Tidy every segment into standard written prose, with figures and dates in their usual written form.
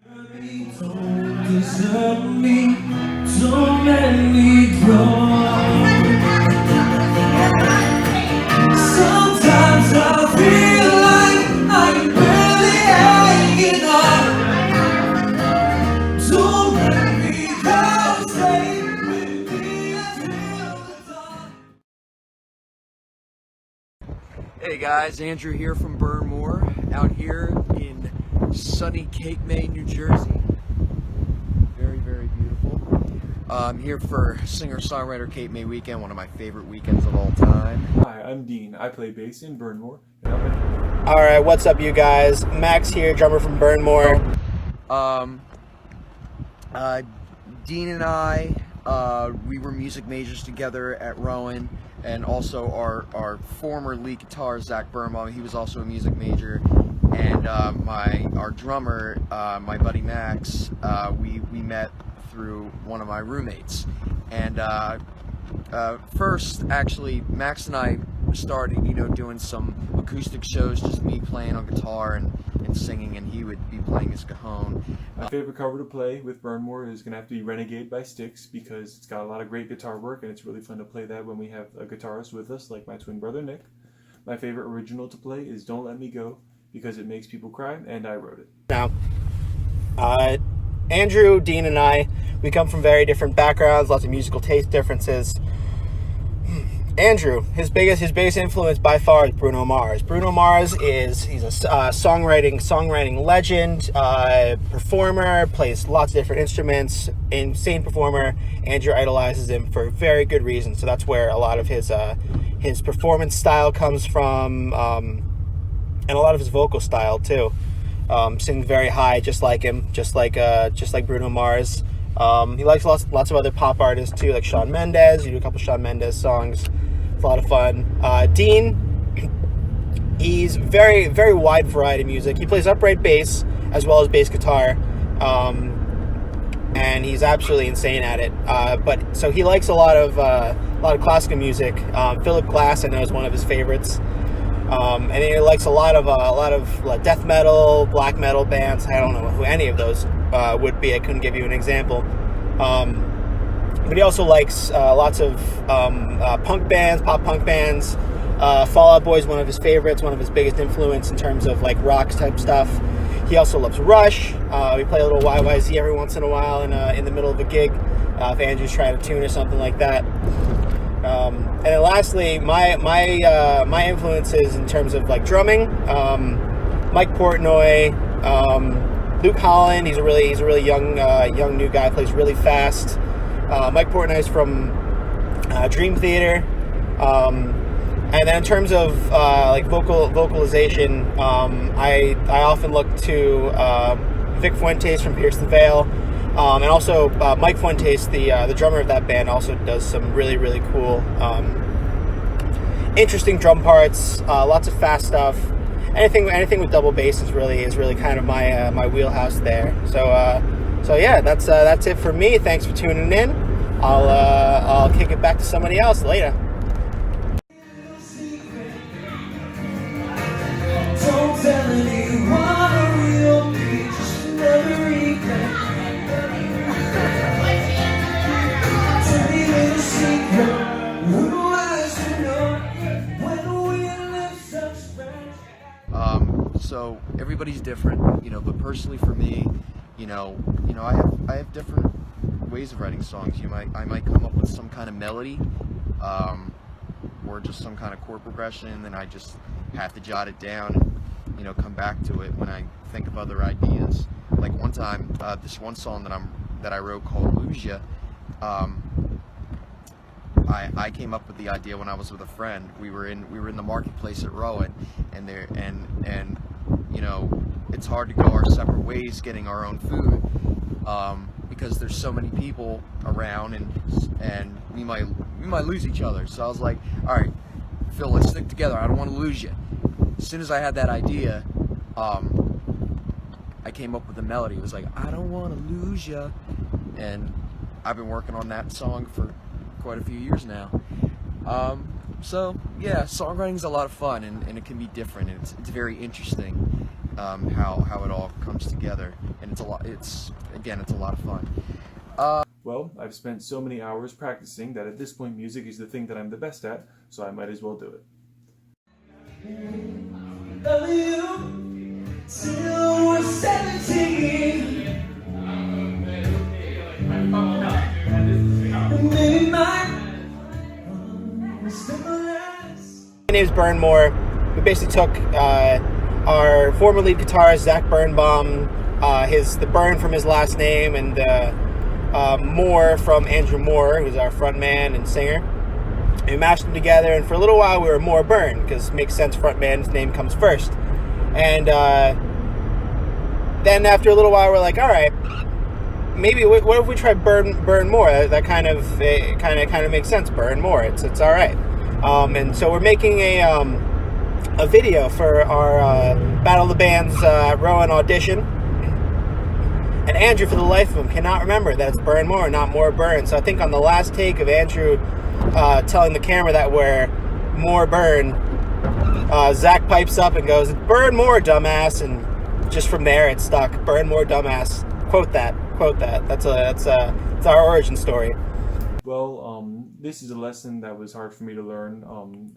Don't desert me, don't let me go. Sometimes I feel like I'm barely hanging on. Don't let me go, stay with me until the dawn. Hey guys, Andrew here from Burnmore, out here in sunny Cape May, New Jersey. Very, very beautiful. I'm here for singer-songwriter Cape May Weekend, one of my favorite weekends of all time. Hi, I'm Dean. I play bass in Burnmore. Alright, what's up you guys? Max here, drummer from Burnmore. Dean and I, we were music majors together at Rowan, and also our former lead guitarist, Zach Birnbaum, he was also a music major. And our drummer, my buddy Max, we met through one of my roommates. And first, actually, Max and I started, doing some acoustic shows, just me playing on guitar and singing, and he would be playing his cajon. My favorite cover to play with Burnmore is going to have to be Renegade by Styx, because it's got a lot of great guitar work, and it's really fun to play that when we have a guitarist with us, like my twin brother Nick. My favorite original to play is Don't Let Me Go, because it makes people cry, and I wrote it. Now, Andrew, Dean, and I, we come from very different backgrounds, lots of musical taste differences. Andrew, his biggest influence by far is Bruno Mars. Bruno Mars he's a songwriting legend, performer, plays lots of different instruments, insane performer. Andrew idolizes him for very good reason. So that's where a lot of his performance style comes from, and a lot of his vocal style too. Sings very high, just like him, just like Bruno Mars. He likes lots of other pop artists too, like Shawn Mendes. You do a couple Shawn Mendes songs. It's a lot of fun. Dean, he's very, very wide variety of music. He plays upright bass as well as bass guitar, and he's absolutely insane at it. But so he likes a lot of classical music. Philip Glass, I know, is one of his favorites. And he likes a lot of death metal, black metal bands. I don't know who any of those would be. I couldn't give you an example. But he also likes lots of punk bands, pop punk bands. Fall Out Boy is one of his favorites, one of his biggest influence in terms of like rock type stuff. He also loves Rush. We play a little YYZ every once in a while in the middle of a gig, if Andrew's trying to tune or something like that. And then lastly, my influences in terms of like drumming, Mike Portnoy, Luke Holland. He's a really young new guy, plays really fast. Mike Portnoy is from Dream Theater. And then in terms of like vocalization, I often look to Vic Fuentes from Pierce the Veil. And also Mike Fuentes, the drummer of that band, also does some really, really cool, interesting drum parts. Lots of fast stuff. Anything with double bass is really kind of my wheelhouse there. So yeah, that's it for me. Thanks for tuning in. I'll kick it back to somebody else later. Don't tell anyone you'll be just another regret. Tell me a little secret. Who eyes to know when we live such friends. So everybody's different, but personally for me, I have different ways of writing songs. I might come up with some kind of melody, or just some kind of chord progression, and I just have to jot it down and come back to it when I think of other ideas. Like one time, this one song that I wrote called Lose Ya, I came up with the idea when I was with a friend. We were in the marketplace at Rowan, and it's hard to go our separate ways getting our own food, because there's so many people around, and we might lose each other. So I was like, all right, Phil, let's stick together. I don't want to lose you. As soon as I had that idea, I came up with a melody. It was like, I don't want to lose you, and I've been working on that song for quite a few years now. So yeah, songwriting is a lot of fun, and it can be different, and it's very interesting. how it all comes together, and it's a lot of fun. Well, I've spent so many hours practicing that at this point music is the thing that I'm the best at, so I might as well do it. Love you till we're 17. Maybe My name's Bern Moore. We basically took our former lead guitarist Zach Birnbaum, the Bern from his last name, and Moore from Andrew Moore, who's our front man and singer. And we mashed them together, and for a little while we were Moore Bern, because it makes sense, front man's name comes first. And then after a little while we're like, all right, maybe what if we try Bern Moore? That kind of makes sense. Bern Moore, it's all right. And so we're making a video for our Battle of the Bands Rowan audition. And Andrew, for the life of him, cannot remember that it's Bern Moore, not Moore Bern. So I think on the last take of Andrew telling the camera that we're Moore Bern, Zach pipes up and goes, "Bern Moore, dumbass," and just from there it stuck. Bern Moore, dumbass. Quote that. That's our origin story. Well, this is a lesson that was hard for me to learn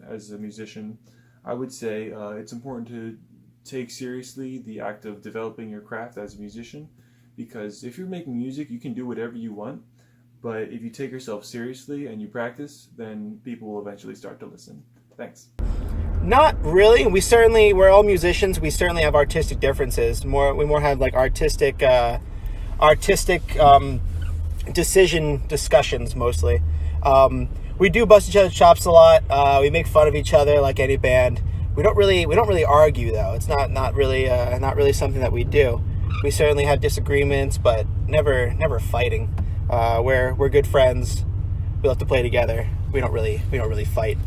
as a musician. I would say it's important to take seriously the act of developing your craft as a musician, because if you're making music, you can do whatever you want, but if you take yourself seriously and you practice, then people will eventually start to listen. Thanks. Not really. We're all musicians. We certainly have artistic differences. We more have like artistic decision discussions mostly. We do bust each other's chops a lot. We make fun of each other like any band. We don't really argue though. It's not really something that we do. We certainly have disagreements, but never fighting. We're good friends. We love to play together. We don't really fight.